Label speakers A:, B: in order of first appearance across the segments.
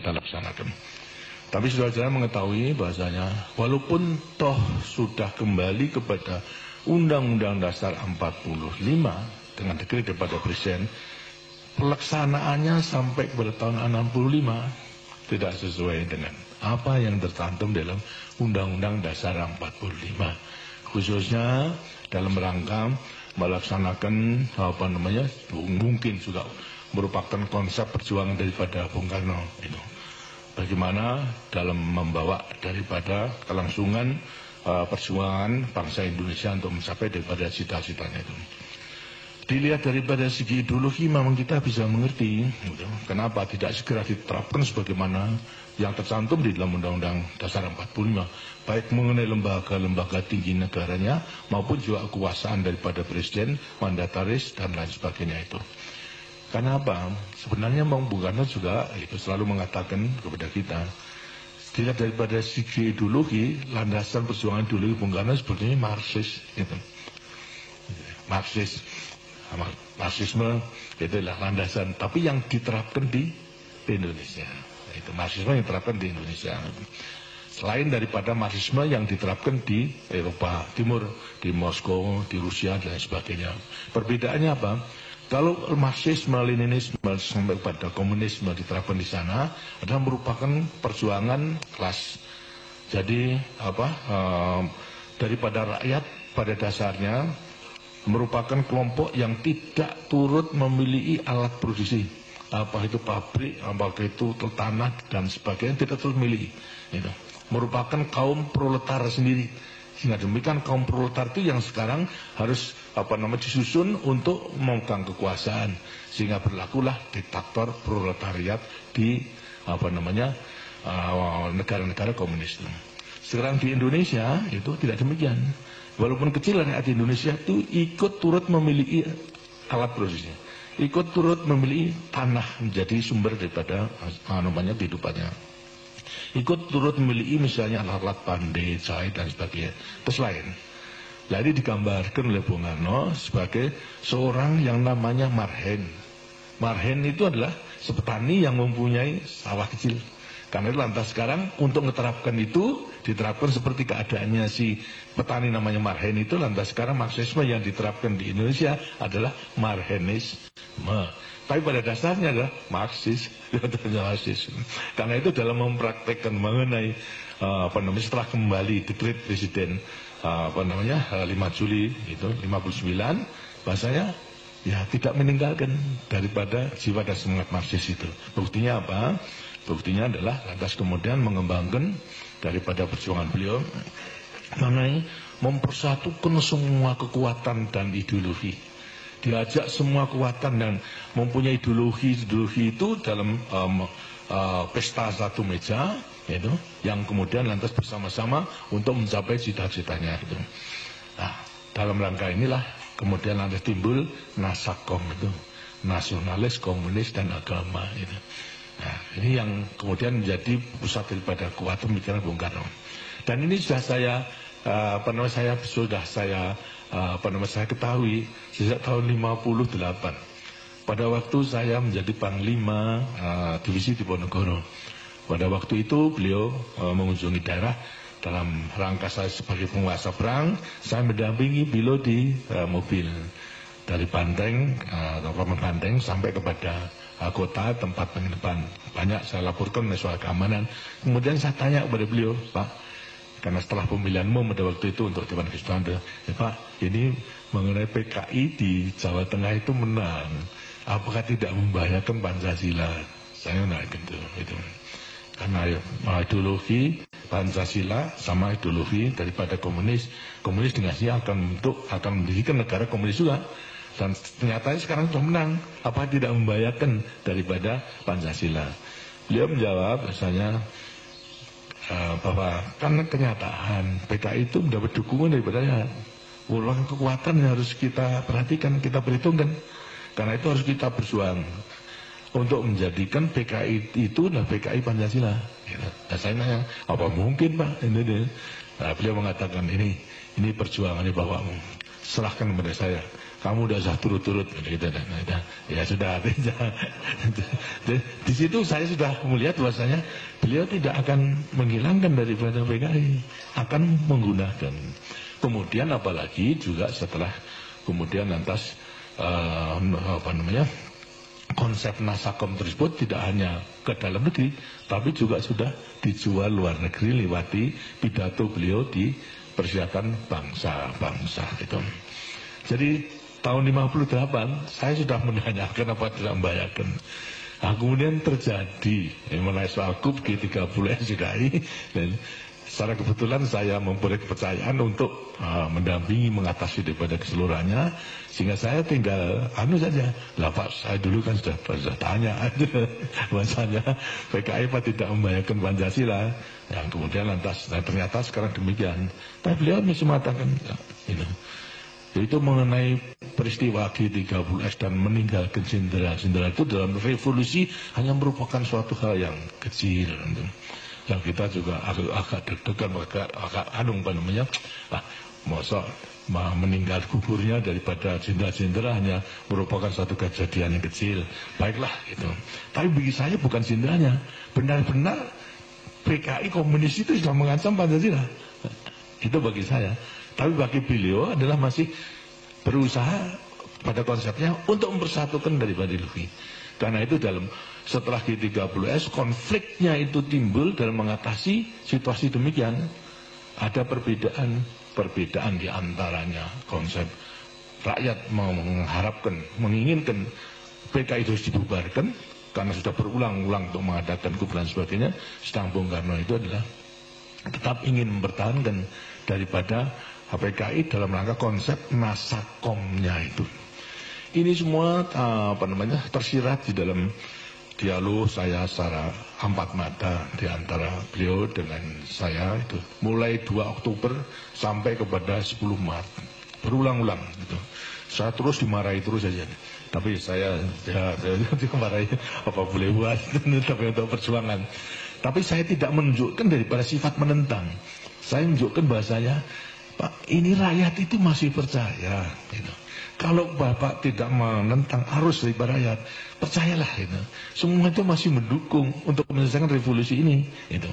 A: kita laksanakan. Tapi saudara-saudara mengetahui bahasanya walaupun toh sudah kembali kepada Undang-Undang Dasar 45 dengan dekret daripada Presiden, pelaksanaannya sampai kepada tahun 65 tidak sesuai dengan apa yang tercantum dalam Undang-Undang Dasar 45, khususnya dalam rangka melaksanakan mungkin juga merupakan konsep perjuangan daripada Bung Karno itu. Bagaimana dalam membawa daripada kelangsungan perjuangan bangsa Indonesia untuk mencapai daripada cita-citanya itu. Dilihat daripada segi ideologi memang kita bisa mengerti gitu, kenapa tidak segera diterapkan sebagaimana yang tercantum di dalam Undang-Undang Dasar 45, baik mengenai lembaga-lembaga tinggi negaranya maupun juga kekuasaan daripada Presiden, mandataris dan lain sebagainya itu. Karena apa? Sebenarnya Bung Karno juga itu selalu mengatakan kepada kita, dilihat daripada segi ideologi, landasan perjuangan ideologi Bung Karno sebetulnya Marxis gitu. Marxisme itu adalah landasan, tapi yang diterapkan di Indonesia. Itu Marxisme yang diterapkan di Indonesia. Selain daripada Marxisme yang diterapkan di Eropa Timur, di Moskow, di Rusia dan sebagainya. Perbedaannya apa? Kalau Marxisme, Leninisme sampai pada komunisme diterapkan di sana adalah merupakan perjuangan kelas. Jadi daripada rakyat pada dasarnya merupakan kelompok yang tidak turut memiliki alat produksi, apa itu pabrik, apa itu tanah dan sebagainya, tidak turut memiliki. Itu merupakan kaum proletar sendiri. Sehingga demikian kaum proletar itu yang sekarang harus disusun untuk memegang kekuasaan, sehingga berlakulah diktator proletariat di negara-negara komunis. Sekarang di Indonesia itu tidak demikian. Walaupun kecil rakyat Indonesia itu ikut turut memiliki alat produksinya, ikut turut memiliki tanah menjadi sumber daripada kehidupannya. Ikut turut memiliki misalnya alat-alat pandai, jahit dan sebagainya. Terus lain. Jadi digambarkan oleh Bung Karno sebagai seorang yang namanya marhen. Marhen itu adalah petani yang mempunyai sawah kecil. Karena itu lantas sekarang untuk menerapkan itu, diterapkan seperti keadaannya si petani namanya marhen itu, lantas sekarang Marxisme yang diterapkan di Indonesia adalah marhenisme. Tapi pada dasarnya adalah Marxis. Karena itu dalam mempraktekkan mengenai setelah kembali dekret Presiden 5 Juli itu 59, bahasanya ya tidak meninggalkan daripada jiwa dan semangat Marxis itu. Buktinya apa? Buktinya adalah lantas kemudian mengembangkan daripada perjuangan beliau mengenai mempersatukan semua kekuatan dan ideologi. Diajak semua kekuatan dan mempunyai ideologi itu dalam pesta satu meja, itu yang kemudian lantas bersama-sama untuk mencapai cita-citanya itu. Nah, dalam rangka inilah kemudian lantas timbul Nasakom itu, nasionalis, komunis dan agama itu. Nah, ini yang kemudian menjadi pusat daripada kuat pemikiran Bung Karno. Dan ini sudah saya saya ketahui sejak tahun 58. Pada waktu saya menjadi Panglima Divisi Diponegoro. Pada waktu itu beliau mengunjungi daerah dalam rangka saya sebagai penguasa perang. Saya mendampingi beliau di mobil dari Banteng, Banteng sampai kepada kota tempat penginapan. Banyak saya laporkan soal keamanan. Kemudian saya tanya kepada beliau, Pak, karena setelah pemilihanmu pada waktu itu untuk Dewan Kejuaraan, ya Pak, ini mengenai PKI di Jawa Tengah itu menang, apakah tidak membahayakan Pancasila? Saya nanya gitu. Karena ideologi Pancasila sama ideologi daripada komunis dinasnya akan mendirikan negara komunis juga. Dan ternyata sekarang sudah menang, apa tidak membahayakan daripada Pancasila? Beliau menjawab bahasanya bahwa kan kenyataan PKI itu mendapat dukungan daripada ulang kekuatan yang harus kita perhatikan, kita perhitungkan. Karena itu harus kita berjuang untuk menjadikan PKI itu adalah PKI Pancasila. Dan saya nanya, apa mungkin Pak? Nah, beliau mengatakan ini perjuangannya bapakmu, serahkan kepada saya. kamu udah usah turut-turut gitu. Ya sudah. Di situ saya sudah melihat bahwasanya beliau tidak akan menghilangkan daripada PKI, akan menggunakan. Kemudian apalagi juga setelah kemudian lantas konsep Nasakom tersebut tidak hanya ke dalam negeri, tapi juga sudah dijual luar negeri lewati pidato beliau di persiapan bangsa-bangsa itu. Jadi tahun 58 saya sudah menanyakan apa tidak membayarkan. Nah, kemudian terjadi mengenai soal KUB G30 SDKI, dan secara kebetulan saya mempunyai kepercayaan untuk mendampingi mengatasi daripada keseluruhannya, sehingga saya tinggal saja. Lah Pak, saya dulu kan sudah tanya bahasanya PKI Pak tidak membayarkan Pancasila. Yang kemudian lantas ternyata sekarang demikian. Tapi beliau masih mengatakan itu mengenai peristiwa G30S dan meninggalkan jenderal-jenderal itu dalam revolusi hanya merupakan suatu hal yang kecil. Yang kita juga agak deg-degan, agak masa meninggal gugurnya daripada jenderal-jenderal hanya merupakan satu kejadian yang kecil. Baiklah gitu. Tapi bagi saya bukan jenderalnya, benar-benar PKI komunis itu sudah mengancam Pancasila. Itu bagi saya. Tapi bagi beliau adalah masih berusaha pada konsepnya untuk mempersatukan daripada lebih. Karena itu setelah G30S konfliknya itu timbul dalam mengatasi situasi demikian. Ada perbedaan di antaranya konsep rakyat mengharapkan, menginginkan PKI itu dibubarkan karena sudah berulang-ulang untuk mengadakan KUB dan sebagainya. Sedang Bung Karno itu adalah tetap ingin mempertahankan daripada PKI dalam rangka konsep Nasakomnya itu. Ini semua tersirat di dalam dialog saya secara empat mata di antara beliau dengan saya itu mulai 2 Oktober sampai kepada 10 Maret berulang-ulang gitu. Saya terus dimarahi terus saja. Tapi saya dimarahi apa boleh buat tapi untuk perjuangan. Tapi saya tidak menunjukkan daripada sifat menentang. Saya menunjukkan bahasanya, Pak, ini rakyat itu masih percaya gitu. Kalau Bapak tidak menentang arus dari rakyat, percayalah itu. Semua itu masih mendukung untuk menyelesaikan revolusi ini gitu.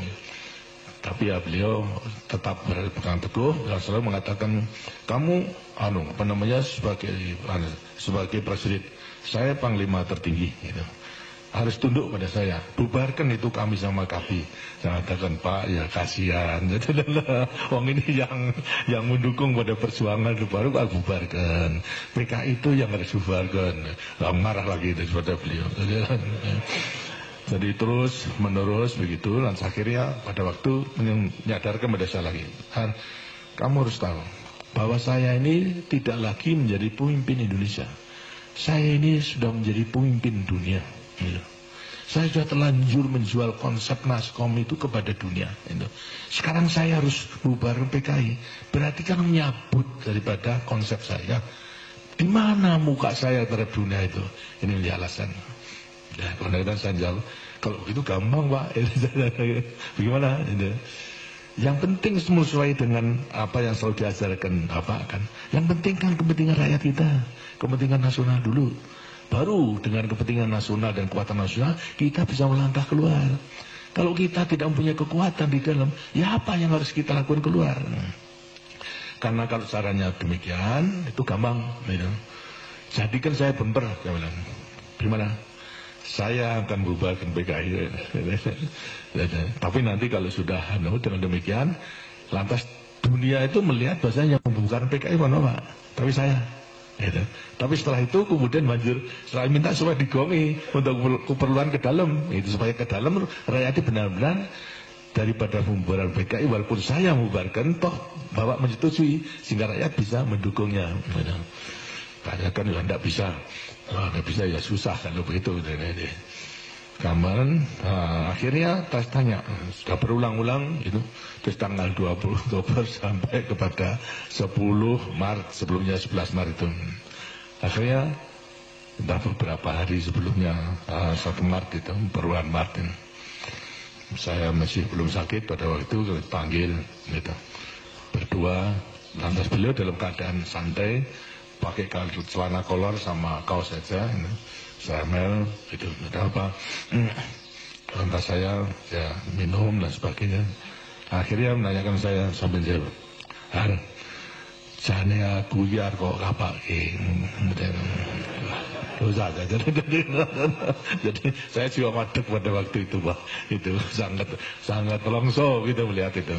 A: Tapi ya beliau tetap berpegang teguh dan selalu mengatakan, kamu sebagai presiden, saya panglima tertinggi gitu. Harus tunduk pada saya, bubarkan itu kami sama KAPI. Saya katakan, Pak, ya kasihan. Wong ini yang mendukung pada perjuangan itu baru aku bubarkan. PKI itu yang harus bubarkan. Marah lagi itu pada beliau. Jadi terus menerus begitu, dan akhirnya pada waktu menyadarkan pada saya lagi, kamu harus tahu bahwa saya ini tidak lagi menjadi pemimpin Indonesia. Saya ini sudah menjadi pemimpin dunia. Saya sudah terlanjur menjual konsep Naskom itu kepada dunia. Sekarang saya harus bubar PKI. Berarti kan menyabut daripada konsep saya. Di mana muka saya terhadap dunia itu? Ini menjadi alasan. Ya, kemudian saya jawab, kalau begitu gampang Pak. Bagaimana? Yang penting sesuai dengan apa yang selalu diajarkan Bapak kan. Yang penting kan kepentingan rakyat kita, kepentingan nasional dulu. Baru dengan kepentingan nasional dan kekuatan nasional kita bisa melangkah keluar. Kalau kita tidak mempunyai kekuatan di dalam, ya apa yang harus kita lakukan keluar? Karena kalau caranya demikian, itu gampang. Jadi kan saya bemper, saya bilang, gimana? Saya akan bubarkan PKI. Tapi nanti kalau sudah dengan demikian, lantas dunia itu melihat bahasanya yang membubarkan PKI mana Pak? Tapi saya. Gitu. Tapi setelah itu kemudian banjur saya minta supaya digongi untuk keperluan ke dalam, itu supaya ke dalam rakyat benar-benar daripada pembubaran PKI walaupun saya membubarkan toh Bapak menyetujui sehingga rakyat bisa mendukungnya. Rakyat kan juga tidak bisa, nggak bisa ya susah kalau begitu. Kaman, akhirnya tanya sudah berulang-ulang itu terus tanggal 20 Oktober sampai kepada 10 Maret, sebelumnya 11 Maret itu. Akhirnya entah beberapa hari sebelumnya 1 Maret itu, perubahan Maret ini. Saya masih belum sakit pada waktu itu, dipanggil gitu. Berdua, lantas beliau dalam keadaan santai pakai celana kolor sama kaos saja, sermel, itu ada apa? Lantas saya ya minum dan sebagainya. Akhirnya menanyakan saya sambil jawab, "Har, jane aku biar kok kapak dosa aja." Jadi saya juga madep pada waktu itu, Pak. Itu sangat longso gitu melihat itu.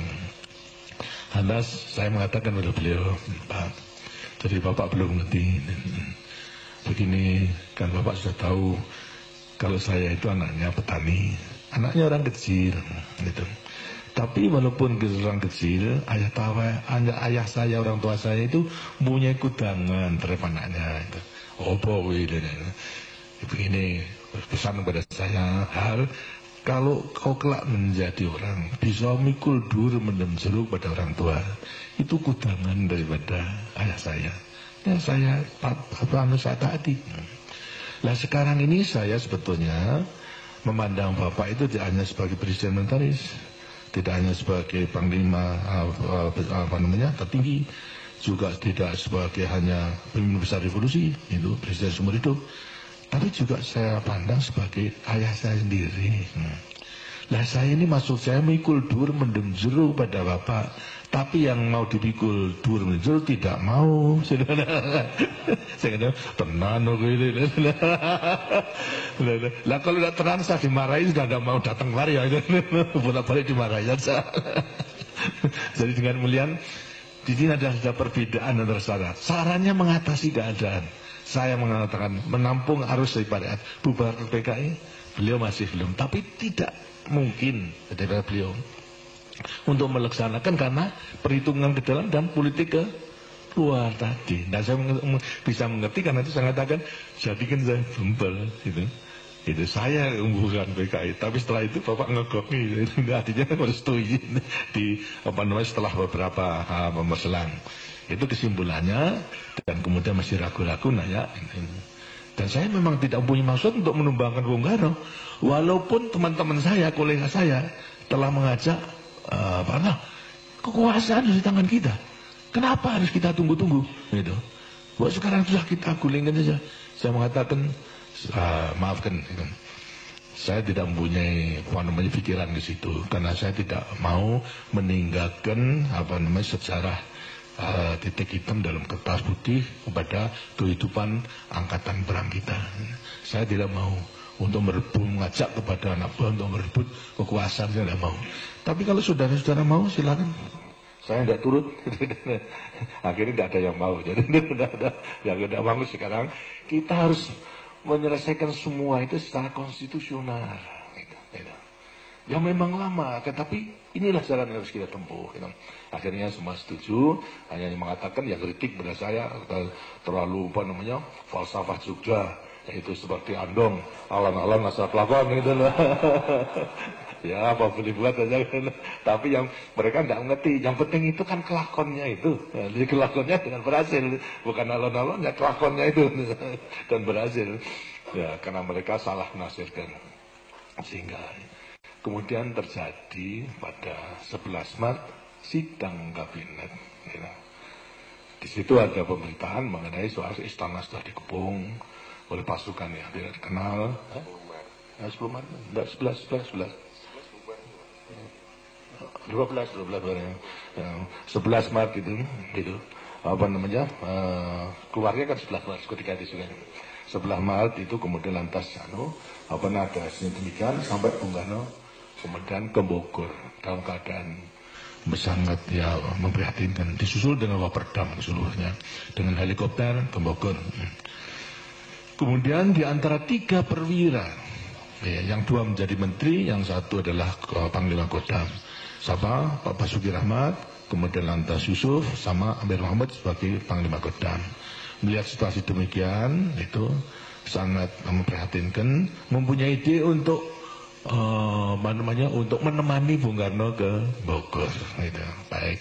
A: Lantas saya mengatakan pada beliau, "Pak, jadi Bapak belum ngerti. Begini, kan Bapak sudah tahu kalau saya itu anaknya petani, anaknya orang kecil, gitu. Tapi walaupun orang kecil, ayah saya, orang tua saya itu punya kudangan terhadap anaknya. Gitu. Begini, pesan kepada saya, Har, kalau kau kelak menjadi orang, bisa mikul dur mendem jeruk pada orang tua, itu kudangan daripada ayah saya. Ya saya taati. Nah sekarang ini saya sebetulnya memandang Bapak itu tidak hanya sebagai presiden militeris, tidak hanya sebagai panglima tertinggi, juga tidak sebagai hanya pemimpin besar revolusi, itu presiden seumur hidup, tapi juga saya pandang sebagai ayah saya sendiri. Lah saya ini maksud saya mikul dur mendem jeruk pada Bapak, tapi yang mau dipikul dur mendem jeruk tidak mau. Saya kata tenan ini. Lah kalau tidak tenan saya dimarahin, sudah tidak mau datang kemari ya. Bolak-balik dimarahin saja. Jadi dengan mulian di sini ada perbedaan antara saya. Sarannya mengatasi keadaan. Saya mengatakan menampung arus daripada bubar PKI. Beliau masih belum, tapi tidak mungkin dari beliau untuk melaksanakan karena perhitungan ke dalam dan politik ke luar tadi. Nah saya bisa mengerti karena itu saya katakan jadikan saya bembel gitu. Itu saya bukan PKI, tapi setelah itu Bapak ngegoki, artinya merestui di setelah beberapa selang. Itu kesimpulannya, dan kemudian masih ragu-ragu nanya. Dan saya memang tidak punya maksud untuk menumbangkan Bung Karno. Walaupun teman-teman saya, kolega saya telah mengajak kekuasaan di tangan kita. Kenapa harus kita tunggu-tunggu? Gitu. Buat sekarang sudah kita gulingkan saja. Saya mengatakan, maafkan, gitu. Saya tidak mempunyai pikiran di situ, karena saya tidak mau meninggalkan sejarah titik hitam dalam kertas putih kepada kehidupan angkatan perang kita. Saya tidak mau untuk merebut, mengajak kepada anak buah untuk merebut kekuasaan, saya tidak mau. Tapi kalau saudara-saudara mau, silakan. Saya tidak turut. Akhirnya tidak ada yang mau. Jadi tidak mau sekarang. Kita harus menyelesaikan semua itu secara konstitusional. Ya memang lama, tetapi inilah jalan yang harus kita tempuh. Akhirnya semua setuju, hanya mengatakan ya kritik pada saya terlalu falsafah Jogja, yaitu seperti Andong, alam-alam asal pelakon gitu loh. Ya apa boleh buat aja. Tapi yang mereka tidak mengerti, yang penting itu kan kelakonnya itu. Jadi kelakonnya dengan berhasil, bukan alon-alonnya, kelakonnya itu dan berhasil. Ya karena mereka salah menafsirkan, sehingga kemudian terjadi pada 11 Maret sidang kabinet. Ya. Di situ ada pemberitaan mengenai soal istana sudah dikepung oleh pasukan yang tidak dikenal. 10 Maret, enggak 11. 11 Maret gitu. Keluarnya kan 11 Maret ketika itu juga. 11 Maret itu kemudian lantas ada demikian sampai Bung Karno kemudian ke Bogor dalam keadaan sangat memprihatinkan, disusul dengan Waperdam seluruhnya dengan helikopter ke Bogor. Kemudian di antara 3 perwira, yang 2 menjadi menteri, yang 1 adalah Panglima Kodam, Pak Basuki Rahmat, kemudian lantas Yusuf sama Amir Muhammad sebagai Panglima Kodam. Melihat situasi demikian, itu sangat memprihatinkan, mempunyai ide untuk untuk menemani Bung Karno ke Bogor. Gitu. Baik.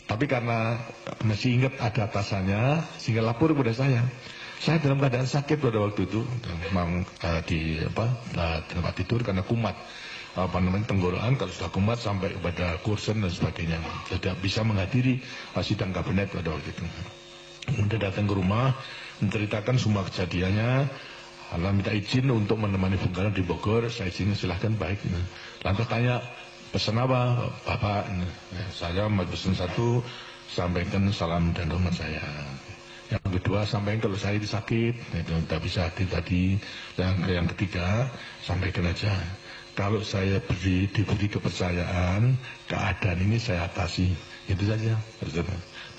A: Tapi karena masih ingat ada atasannya, sehingga lapor kepada saya. Saya dalam keadaan sakit pada waktu itu, memang di tempat tidur karena kumat. Tenggorokan, kalau sudah kumat sampai kepada kursen dan sebagainya, tidak bisa menghadiri sidang kabinet pada waktu itu. Kemudian datang ke rumah, menceritakan semua kejadiannya. Allah minta izin untuk menemani Bung Karno di Bogor. Saya izin, silahkan, baik. Lantas tanya, pesan apa Bapak? Saya mau pesan satu, sampaikan salam dan hormat saya. Yang kedua, sampaikan kalau saya sakit, itu tidak bisa hadir tadi. Yang ketiga, sampaikan aja, kalau saya diberi kepercayaan, keadaan ini saya atasi. Itu saja.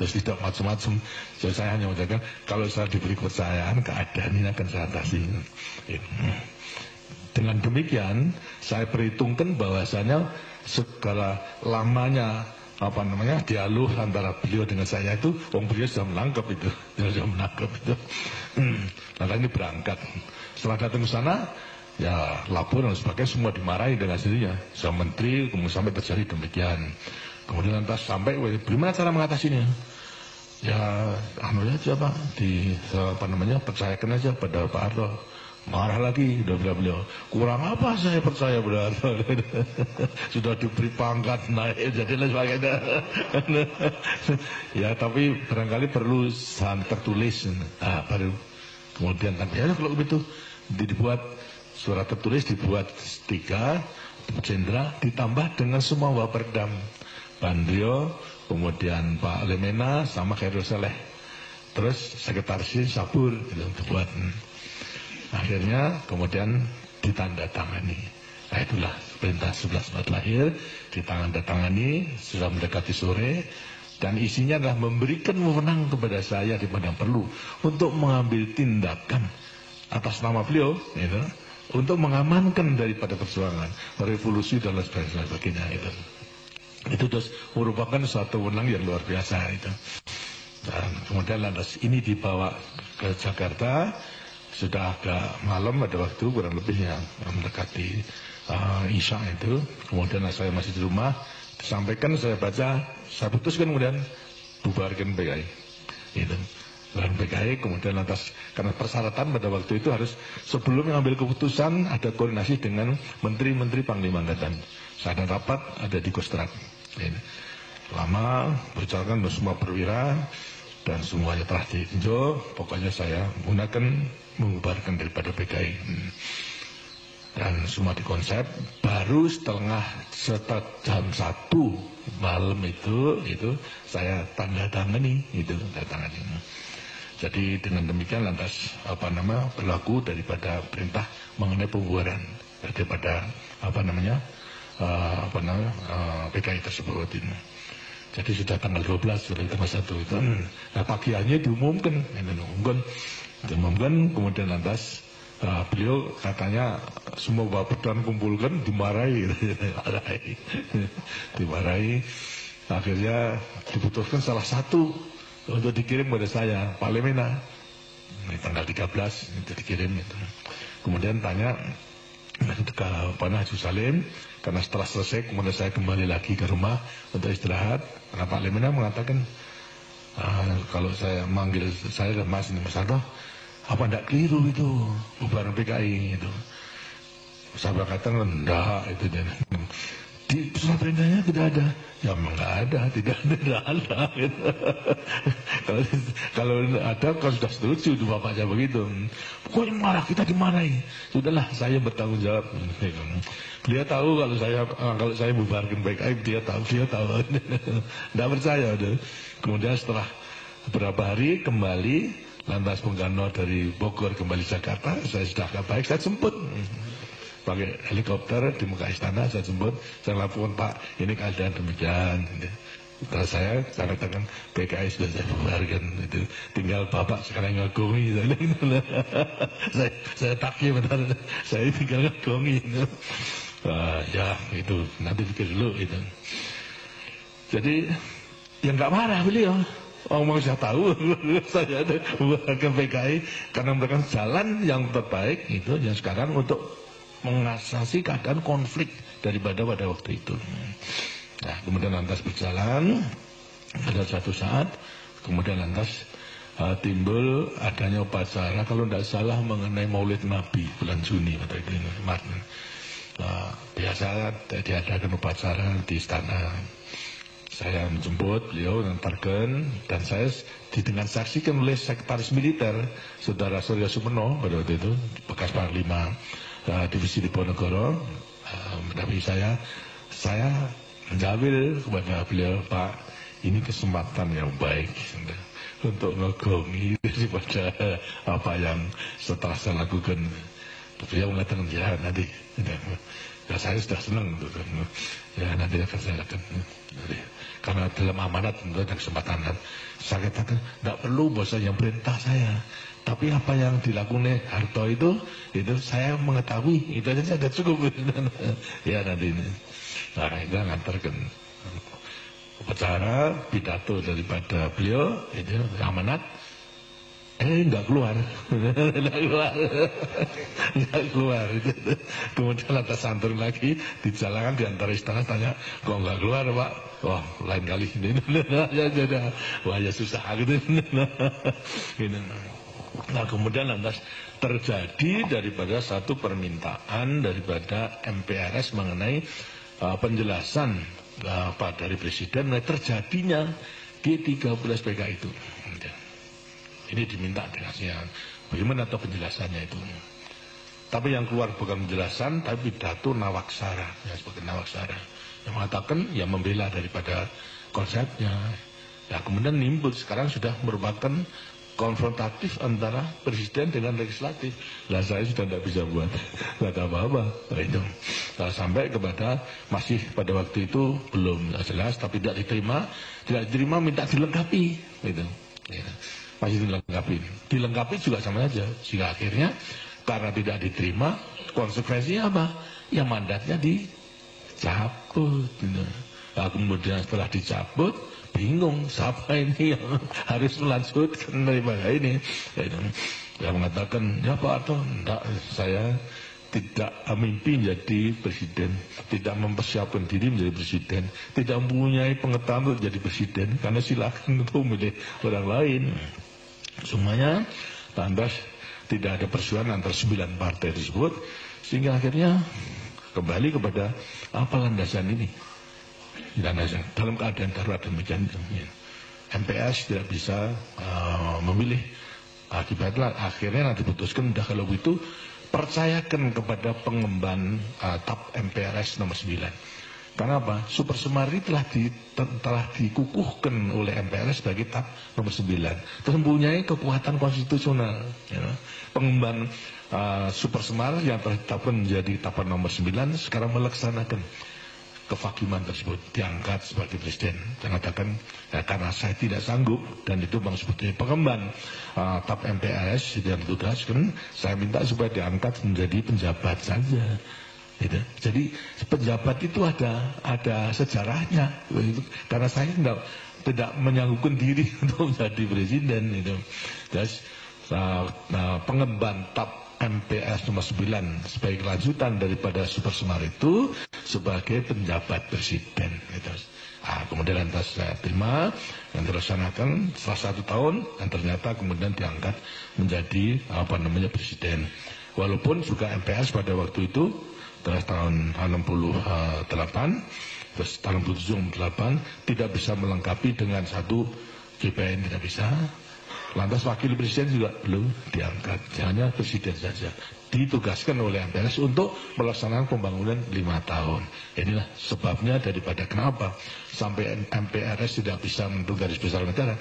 A: Terus tidak macam-macam. Jadi saya hanya mengucapkan, kalau saya diberi kepercayaan, keadaan ini akan saya atasi. Dengan demikian, saya perhitungkan bahwasanya segala lamanya dialog antara beliau dengan saya itu, beliau sudah menangkap itu, Lalu ini berangkat. Setelah datang ke sana, ya lapor dan sebagainya, semua dimarahi dengan sendirinya. Sama menteri, kemudian sampai terjadi demikian. Kemudian lantas sampai, bagaimana cara mengatasinya? Ya, aja Pak, percayakan aja pada Pak Harto. Marah lagi, udah bilang beliau, kurang apa saya percaya pada Harto? Sudah diberi pangkat naik, jadi sebagainya. Ya, tapi barangkali perlu tertulis. Baru kemudian kan, ya kalau begitu dibuat surat tertulis, dibuat 3 jenderal, ditambah dengan semua Waperdam, Bandrio, kemudian Pak Lemena sama Khairul Saleh, terus sekretarisnya Sabur, gitu, dibuat. Akhirnya kemudian ditandatangani. Nah itulah perintah 11 Maret lahir, ditandatangani, sudah mendekati sore, dan isinya adalah memberikan wewenang kepada saya di mana perlu untuk mengambil tindakan atas nama beliau, gitu, untuk mengamankan daripada perjuangan, revolusi dan lain sebagainya. Itu terus merupakan suatu wewenang yang luar biasa itu. Dan kemudian lantas ini dibawa ke Jakarta. Sudah agak malam, ada waktu kurang lebih yang mendekati Isya itu. Kemudian saya masih di rumah, disampaikan, saya baca, saya putuskan kemudian bubarkan PKI. Itu. Bubarkan PKI, kemudian lantas karena persyaratan pada waktu itu harus sebelum mengambil keputusan ada koordinasi dengan menteri-menteri Panglima Angkatan. Saya ada rapat, ada di Kostrad. Lama berjalan semua perwira dan semuanya telah ditinjau. Pokoknya saya menggunakan mengubarkan daripada PKI, dan semua dikonsep. Baru setelah jam 1 malam itu saya tanda tangani itu. Jadi dengan demikian lantas berlaku daripada perintah mengenai pembubaran daripada PKI tersebut ini. Jadi sudah tanggal 12 sudah tanggal 1 itu. Nah pagiannya diumumkan, kemudian lantas beliau katanya semua Waperdam kumpulkan, dimarahi. Akhirnya diputuskan salah satu untuk dikirim pada saya, Pak Lemena. Ini tanggal 13 itu dikirim itu. Kemudian tanya ke Haji Salim, karena setelah selesai kemudian saya kembali lagi ke rumah untuk istirahat. Karena Pak Lemena mengatakan, kalau saya manggil saya Mas Harto, apa tidak keliru itu bubaran PKI itu? Saya berkata enggak, itu di surat perintahnya tidak ada. Ya memang tidak ada. Gitu. Kalau ada, kalau sudah setuju itu bapaknya begitu. Pokoknya marah, kita dimarahi. Sudahlah, saya bertanggung jawab. Dia tahu kalau saya bubarkan PKI, dia tahu. Tidak percaya. Kemudian setelah beberapa hari kembali, lantas Bung Karno dari Bogor kembali Jakarta, saya sudah agak baik, saya jemput. Pakai helikopter di muka istana, saya jemput, saya laporkan, Pak, ini keadaan demikian. Terus saya katakan PKI sudah saya bubarkan, itu tinggal Bapak sekarang ngagongi. Saya taknya benar, saya tinggal ngagongi. Ya itu nanti pikir dulu itu. Jadi yang nggak marah beliau. Mau saya tahu, saya ada bubarkan PKI karena mereka jalan yang terbaik itu yang sekarang untuk mengatasi keadaan konflik daripada pada waktu itu. Nah, kemudian lantas berjalan pada suatu saat, kemudian lantas timbul adanya upacara, kalau tidak salah mengenai Maulid Nabi bulan Juni pada itu. Biasa diadakan upacara di istana. Saya menjemput beliau, mengantarkan, dan saya dengan saksikan oleh sekretaris militer, Saudara Surya Sumerno pada waktu itu, bekas Panglima Divisi Diponegoro, mendampingi saya menjawil kepada beliau, Pak, ini kesempatan yang baik untuk ngegongi daripada apa yang setelah saya lakukan. Beliau mengatakan, ya nanti, ya saya sudah senang, ya nanti akan saya lakukan. Karena dalam amanat tentu ada kesempatan, saya katakan tidak perlu bos yang perintah saya, tapi apa yang dilakukan Harto itu saya mengetahui, itu aja sudah cukup. Ya nanti ini, nah itu ngantarkan upacara pidato daripada beliau itu amanat. Enggak keluar. Enggak keluar. Kemudian lantas santun lagi dijalankan di antara istana, tanya, kok enggak keluar Pak? Wah, lain kali. Wah ya susah gitu. Nah kemudian lantas terjadi daripada satu permintaan daripada MPRS mengenai penjelasan dari Presiden mengenai terjadinya G13 PK itu. Ini diminta dengan bagaimana atau penjelasannya itu. Tapi yang keluar bukan penjelasan, tapi pidato Nawaksara, ya sebagai Nawaksara, yang mengatakan, yang membela daripada konsepnya. Ya kemudian nimbul sekarang sudah merupakan konfrontatif antara presiden dengan legislatif. Lah saya sudah tidak bisa buat apa-apa. Itu sampai kepada masih pada waktu itu belum jelas, tapi tidak diterima minta dilengkapi. Gitu. Ya. Masih dilengkapi juga sama saja. Sehingga akhirnya karena tidak diterima, konsekuensinya apa? Ya mandatnya dicabut. Nah, kemudian setelah dicabut, bingung siapa ini yang harus melanjutkan daripada ini. Yang mengatakan, ya Pak Harto, enggak, saya tidak mimpi menjadi presiden, tidak mempersiapkan diri menjadi presiden, tidak mempunyai pengetahuan untuk jadi presiden, karena silakan untuk memilih orang lain. Semuanya lantas tidak ada persoalan antara 9 partai tersebut, sehingga akhirnya kembali kepada apa landasan ini. Landasan dalam keadaan darurat demikian, MPS tidak bisa memilih. Akibatnya akhirnya diputuskan, udah kalau begitu percayakan kepada pengemban TAP MPRS nomor 9. Karena apa? Super Semari telah dikukuhkan oleh MPRS sebagai TAP nomor 9. Terus mempunyai kekuatan konstitusional. Ya. Pengemban Super Semar yang telah ditetapkan menjadi TAP nomor 9 sekarang melaksanakan kefakiman tersebut, diangkat sebagai presiden. Saya katakan, ya, karena saya tidak sanggup dan itu bang sebetulnya pengemban TAP MPRS yang ditugaskan, saya minta supaya diangkat menjadi penjabat saja. Gitu. Jadi penjabat itu ada sejarahnya, gitu. Karena saya tidak menyanggupkan diri untuk menjadi presiden. Gitu. Terus pengemban TAP MPRS nomor 9 sebagai kelanjutan daripada Super Semar itu sebagai penjabat presiden. Gitu. Kemudian lantas saya terima dan dilaksanakan setelah 1 tahun dan ternyata kemudian diangkat menjadi presiden. Walaupun juga MPRS pada waktu itu terus tahun 68, terus tahun 68 tidak bisa melengkapi dengan satu GPN, tidak bisa. Lantas wakil presiden juga belum diangkat, hanya presiden saja. Ditugaskan oleh MPRS untuk melaksanakan pembangunan 5 tahun. Inilah sebabnya daripada kenapa sampai MPRS tidak bisa menentukan garis besar negara.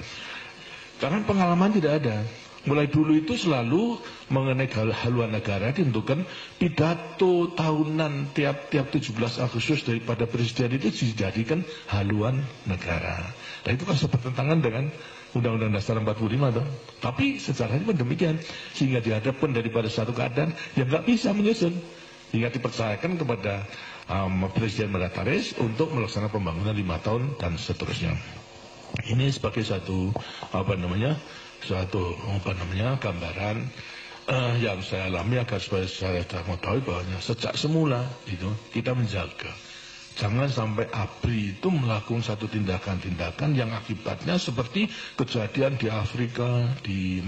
A: Karena pengalaman tidak ada. Mulai dulu itu selalu mengenai haluan negara ditentukan pidato tahunan tiap 17 Agustus daripada presiden itu dijadikan haluan negara. Nah itu kan bertentangan dengan Undang-Undang Dasar 45 toh. Tapi sejarahnya pun demikian, sehingga dihadapkan daripada satu keadaan yang nggak bisa menyusun, hingga dipercayakan kepada Presiden Mandataris untuk melaksanakan pembangunan 5 tahun dan seterusnya. Ini sebagai satu gambaran yang saya alami agar supaya saya mengetahui bahwa sejak semula itu kita menjaga jangan sampai ABRI itu melakukan satu tindakan-tindakan yang akibatnya seperti kejadian di Afrika, di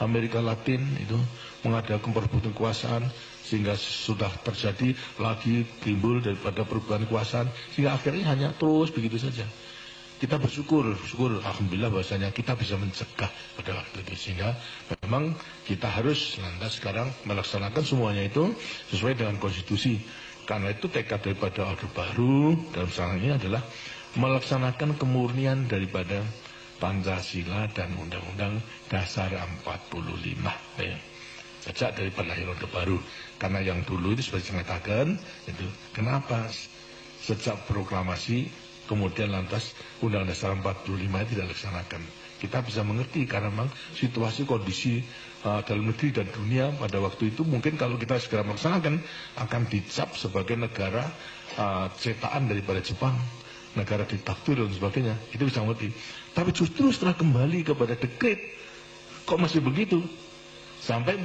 A: Amerika Latin itu mengadakan perebutan kekuasaan sehingga sudah terjadi lagi timbul daripada perebutan kekuasaan sehingga akhirnya hanya terus begitu saja. kita bersyukur alhamdulillah bahwasanya kita bisa mencegah pada waktu itu, sehingga memang kita harus lantas sekarang melaksanakan semuanya itu sesuai dengan konstitusi. Karena itu tekad daripada Orde Baru dalam sekarang ini adalah melaksanakan kemurnian daripada Pancasila dan Undang-Undang Dasar 45 ya. Sejak daripada lahir Orde Baru. Karena yang dulu itu seperti saya katakan itu, kenapa sejak proklamasi kemudian lantas Undang-Undang Dasar 45 tidak dilaksanakan. Kita bisa mengerti karena memang situasi kondisi dalam negeri dan dunia pada waktu itu mungkin kalau kita segera melaksanakan akan dicap sebagai negara cetakan daripada Jepang, negara diktator dan sebagainya. Itu bisa mengerti. Tapi justru setelah kembali kepada dekret kok masih begitu, sampai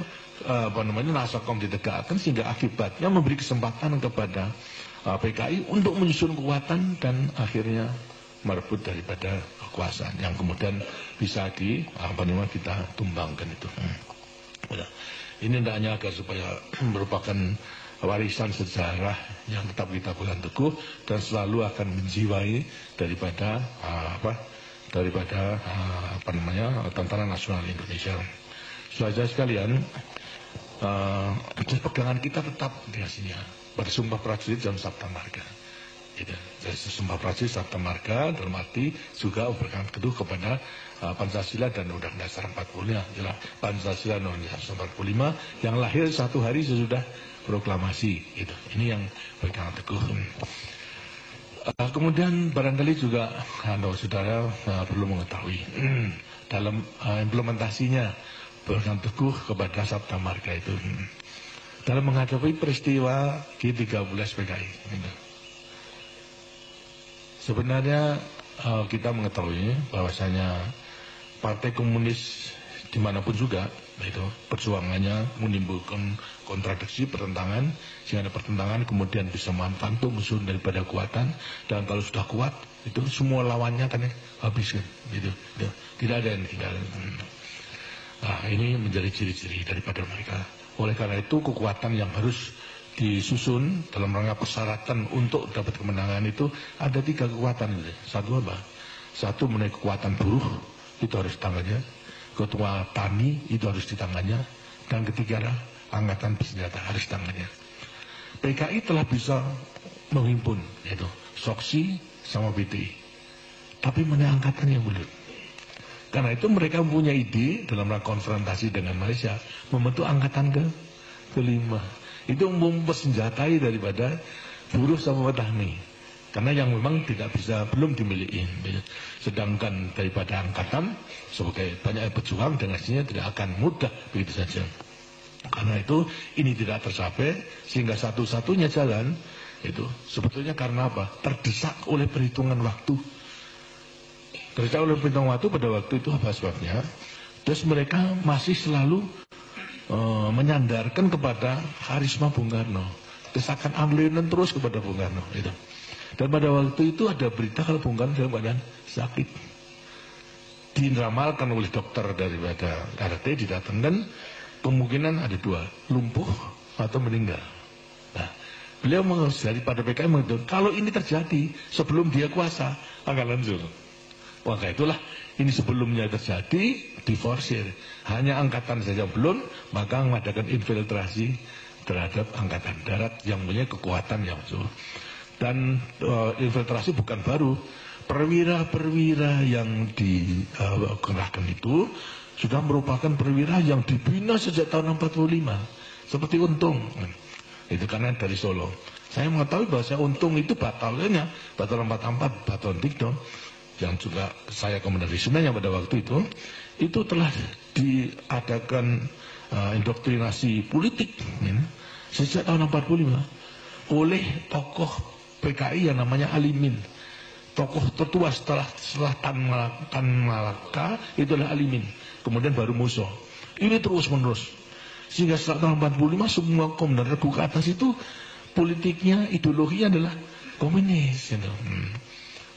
A: Nasakom ditegakkan, sehingga akibatnya memberi kesempatan kepada PKI untuk menyusun kekuatan dan akhirnya merebut daripada kekuasaan yang kemudian bisa kita tumbangkan itu. Ini hendaknya agar supaya merupakan warisan sejarah yang tetap kita pegang teguh dan selalu akan menjiwai daripada tentara nasional Indonesia. Saudara sekalian, pegangan kita tetap di sini pada Sumpah Prajurit dan Sabta Marga. Jadi Sumpah Prajurit Sabta Marga dalam arti juga berpegang teguh kepada Pancasila dan Undang-Undang Dasar 45. Jelas Pancasila dan Undang-Undang Dasar 45 yang lahir satu hari sesudah proklamasi. Ini yang berpegang teguh. Kemudian barangkali juga saudara perlu mengetahui dalam implementasinya berpegang teguh kepada Sabta Marga itu dalam menghadapi peristiwa G13 PKI. Sebenarnya kita mengetahui bahwasanya Partai Komunis dimanapun juga itu perjuangannya menimbulkan kontradiksi, pertentangan, sehingga ada pertentangan kemudian bisa manfaat musuh daripada kekuatan, dan kalau sudah kuat itu semua lawannya kan habiskan gitu. Tidak ada yang tinggal. Nah, ini menjadi ciri-ciri daripada mereka. Oleh karena itu kekuatan yang harus disusun dalam rangka persyaratan untuk dapat kemenangan itu ada 3 kekuatan. Satu apa? Satu mengenai kekuatan buruh, itu harus tangannya. Ketua tani itu harus di tangannya. Dan ketiga adalah angkatan bersenjata harus di tangannya. PKI telah bisa menghimpun yaitu Soksi sama BTI. Tapi mana angkatan yang belum? Karena itu mereka mempunyai ide dalam rangka konfrontasi dengan Malaysia membentuk angkatan kelima. Itu mempersenjatai daripada buruh sama petani. Karena yang memang tidak bisa, belum dimiliki. Sedangkan daripada angkatan sebagai banyak pejuang dengan hasilnya tidak akan mudah begitu saja. Karena itu ini tidak tercapai, sehingga satu-satunya jalan itu sebetulnya karena apa? Terdesak oleh perhitungan waktu. Terdesak oleh perhitungan waktu pada waktu itu apa sebabnya? Terus mereka masih selalu menyandarkan kepada karisma Bung Karno. Desakan amlinan terus kepada Bung Karno itu. Dan pada waktu itu ada berita kalau Bung Karno dalam keadaan sakit. Diramalkan oleh dokter daripada RT, didatangkan kemungkinan ada 2, lumpuh atau meninggal. Nah, beliau daripada PKI mengatakan kalau ini terjadi sebelum dia kuasa akan hancur. Maka itulah ini sebelumnya terjadi diforsir. Hanya angkatan saja belum, maka mengadakan infiltrasi terhadap angkatan darat yang punya kekuatan yang besar. Dan infiltrasi bukan baru, perwira-perwira yang dikerahkan itu sudah merupakan perwira yang dibina sejak tahun 45, seperti Untung. Itu karena dari Solo. Saya mengetahui bahwa Untung itu batalionnya, Batalion 44, Batalion Tigdon, yang juga saya komandannya pada waktu itu telah diadakan indoktrinasi politik sejak tahun 45 oleh tokoh PKI yang namanya Alimin. Tokoh tertua setelah Tan Malaka itu adalah Alimin. Kemudian baru Muso. Ini terus menerus. Sehingga setelah tahun 45 semua komandan regu ke atas itu politiknya, ideologinya adalah komunis.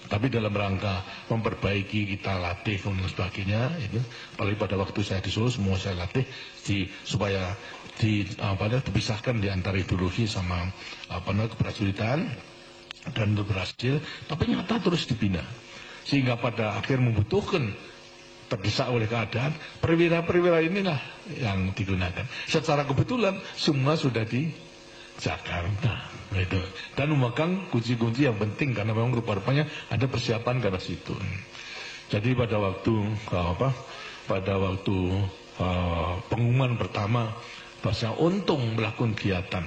A: Tapi dalam rangka memperbaiki kita latih dan sebagainya itu, apalagi pada waktu saya di Solo semua saya latih supaya dipisahkan di antara ideologi sama keprajuritan dan itu berhasil. Tapi nyata terus dibina. sehingga pada akhir membutuhkan terdesak oleh keadaan, perwira-perwira inilah yang digunakan. Secara kebetulan semua sudah di Jakarta, gitu. Dan memegang kunci-kunci yang penting karena memang rupa-rupanya ada persiapan ke arah situ. Jadi pada waktu pengumuman pertama bahwa Untung melakukan kegiatan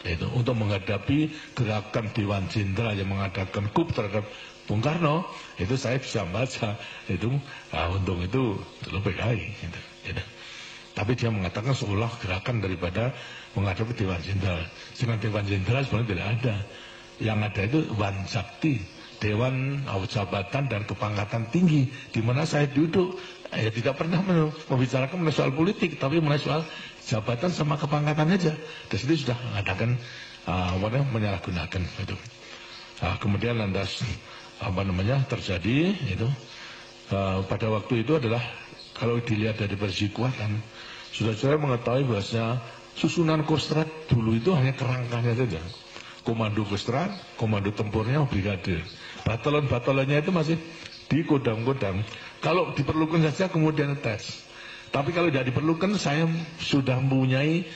A: itu untuk menghadapi gerakan Dewan Jenderal yang mengadakan coup terhadap Bung Karno, itu saya bisa baca itu Untung itu dulu PKI gitu. Tapi dia mengatakan seolah gerakan daripada menghadapi Dewan Jenderal. Dengan Dewan Jenderal sebenarnya tidak ada. Yang ada itu Wanjakti, Dewan Jabatan dan Kepangkatan Tinggi, di mana saya duduk. Tidak pernah membicarakan mengenai soal politik, tapi mengenai soal jabatan sama kepangkatan aja. Dan itu sudah mengadakan menyalahgunakan itu. Kemudian lantas terjadi itu pada waktu itu adalah kalau dilihat dari versi kekuatan, sudah saya mengetahui bahwasanya susunan Kostrad dulu itu hanya kerangkanya saja. Komando Kostrad, komando tempurnya brigade. Batalon-batalonnya itu masih di kodam-kodam. Kalau diperlukan saja kemudian tes. Tapi kalau tidak diperlukan, saya sudah mempunyai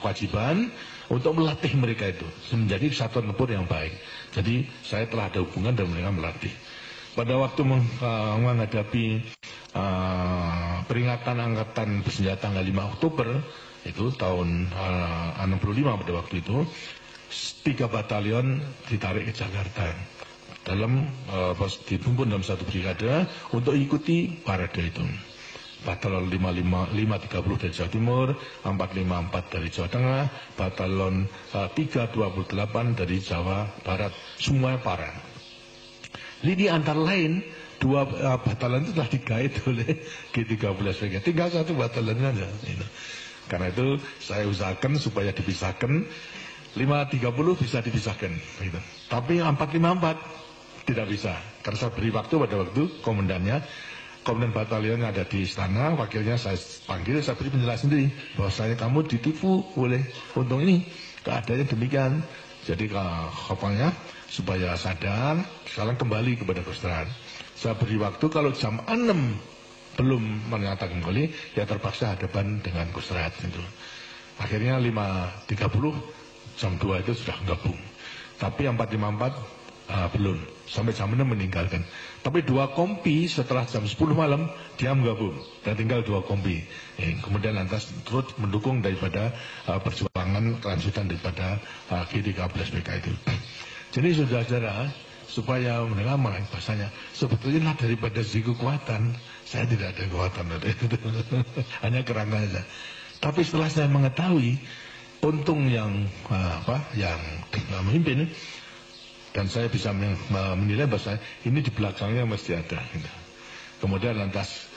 A: kewajiban untuk melatih mereka itu menjadi satuan tempur yang baik. Jadi saya telah ada hubungan dan mereka melatih. Pada waktu menghadapi peringatan angkatan bersenjata tanggal 5 Oktober itu tahun 65 pada waktu itu, 3 batalion ditarik ke Jakarta dalam dikumpul dalam satu brigade untuk ikuti parade itu. Batalon 530 dari Jawa Timur, 454 dari Jawa Tengah, Batalon 328 dari Jawa Barat, semuanya parade. Ini antara lain 2 batalon itu telah digait oleh G13PK. Tinggal 1 batalonnya aja. Karena itu saya usahakan supaya dipisahkan. 530 bisa dipisahkan. Gitu. Tapi 454 tidak bisa. Karena saya beri waktu pada waktu komandannya. Komandan batalion ada di istana, wakilnya saya panggil, saya beri penjelasan sendiri. Bahwasanya kamu ditipu oleh Untung ini. Keadaannya demikian. Jadi kapalnya supaya sadar, sekarang kembali kepada Kostrad. Saya beri waktu kalau jam 6 belum menyatakan kembali, ya terpaksa hadapan dengan Kostrad. Gitu. Akhirnya 5.30 jam 2 itu sudah gabung. Tapi 454 belum. Sampai jam 6 meninggalkan. Tapi 2 kompi setelah jam 10 malam dia menggabung. Dan tinggal 2 kompi. Kemudian lantas terus mendukung daripada perjuangan kelanjutan daripada G13PK itu. Jadi saudara-saudara, supaya mendengar bahasanya, sebetulnya daripada segi kekuatan, saya tidak ada kekuatan. Hanya kerangka saja. Tapi setelah saya mengetahui Untung yang memimpin, dan saya bisa menilai bahwa ini di belakangnya mesti ada. Kemudian lantas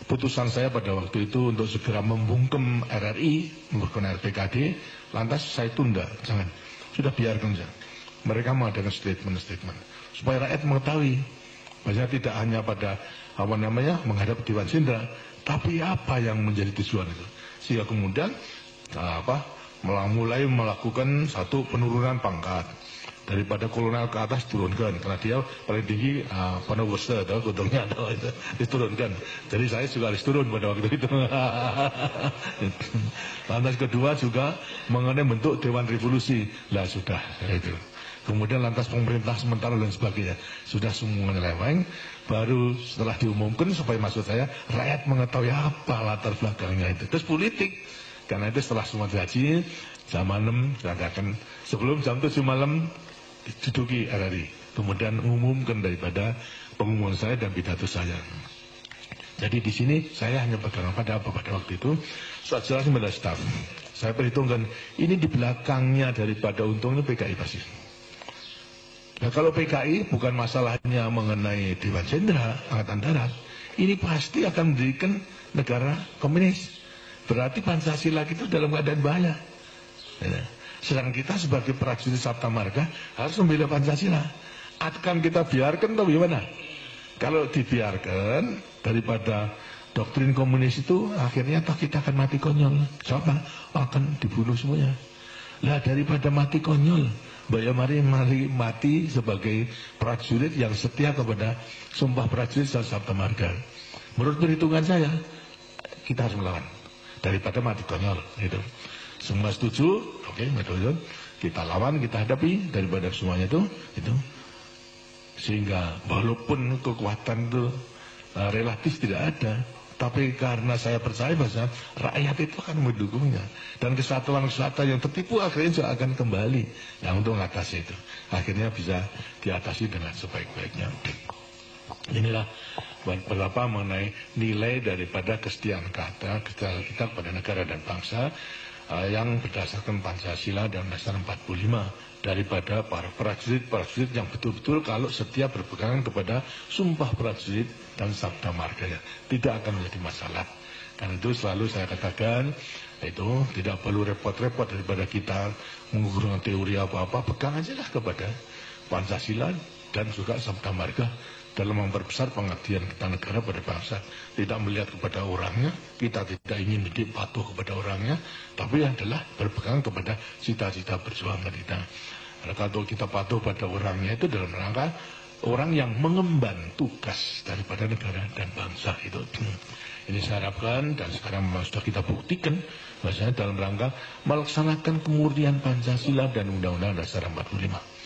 A: putusan saya pada waktu itu untuk segera membungkem RRI, membungkem RPKD, lantas saya tunda. Jangan, sudah biarkan saja. Mereka mengadakan statement supaya rakyat mengetahui bahwa tidak hanya pada menghadap Dewan Jenderal, tapi apa yang menjadi tujuan itu. Sehingga kemudian mulai melakukan satu penurunan pangkat. Daripada kolonel ke atas turunkan, karena dia paling tinggi Panawursa atau kudungnya itu diturunkan. Jadi saya juga harus turun pada waktu itu. Lantas kedua juga mengenai bentuk Dewan Revolusi, lah sudah itu. Kemudian lantas pemerintah sementara dan sebagainya sudah semuanya leweng. Baru setelah diumumkan supaya maksud saya rakyat mengetahui apa latar belakangnya itu. Terus politik, karena itu setelah semua terjadi jam 6 katakan sebelum jam 7 malam diduduki RRI. Kemudian umumkan daripada pengumuman saya dan pidato saya. Jadi di sini saya hanya pegang pada apa pada waktu itu. Soal jelas kepada staf. Saya perhitungkan ini di belakangnya daripada Untungnya PKI pasti. Nah kalau PKI bukan masalahnya mengenai Dewan Jenderal Angkatan Darat, ini pasti akan mendirikan negara komunis. Berarti Pancasila itu dalam keadaan bahaya. Sedang kita sebagai prajurit Sabta Marga harus membela Pancasila. Akan kita biarkan atau gimana? Kalau dibiarkan daripada doktrin komunis itu akhirnya toh kita akan mati konyol. Siapa? Akan dibunuh semuanya. Lah daripada mati konyol, Bayamari mati sebagai prajurit yang setia kepada sumpah prajurit Sabta Marga. Menurut perhitungan saya, kita harus melawan daripada mati konyol. Gitu. Semua setuju, oke, betul. Kita lawan, kita hadapi daripada semuanya itu. Sehingga walaupun kekuatan itu relatif tidak ada, tapi karena saya percaya bahwa rakyat itu akan mendukungnya. Dan kesatuan-kesatuan yang tertipu akhirnya juga akan kembali. Yang untuk mengatasi itu. Akhirnya bisa diatasi dengan sebaik-baiknya. Inilah beberapa mengenai nilai daripada kesetiaan kita kepada negara dan bangsa yang berdasarkan Pancasila dan Undang-Undang 45. Daripada para prajurit yang betul-betul kalau setia berpegangan kepada sumpah prajurit dan Sabta Marganya tidak akan menjadi masalah. Karena itu selalu saya katakan itu tidak perlu repot-repot daripada kita mengukurkan teori apa-apa, pegang aja lah kepada Pancasila dan juga Sabta Marga dalam memperbesar pengabdian kita negara pada bangsa. Tidak melihat kepada orangnya, kita tidak ingin menjadi patuh kepada orangnya, tapi adalah berpegang kepada cita-cita perjuangan kita. Karena kalau kita patuh pada orangnya itu dalam rangka orang yang mengemban tugas daripada negara dan bangsa itu. Ini saya harapkan dan sekarang memang sudah kita buktikan bahwasanya dalam rangka melaksanakan kemurnian Pancasila dan Undang-Undang Dasar 45.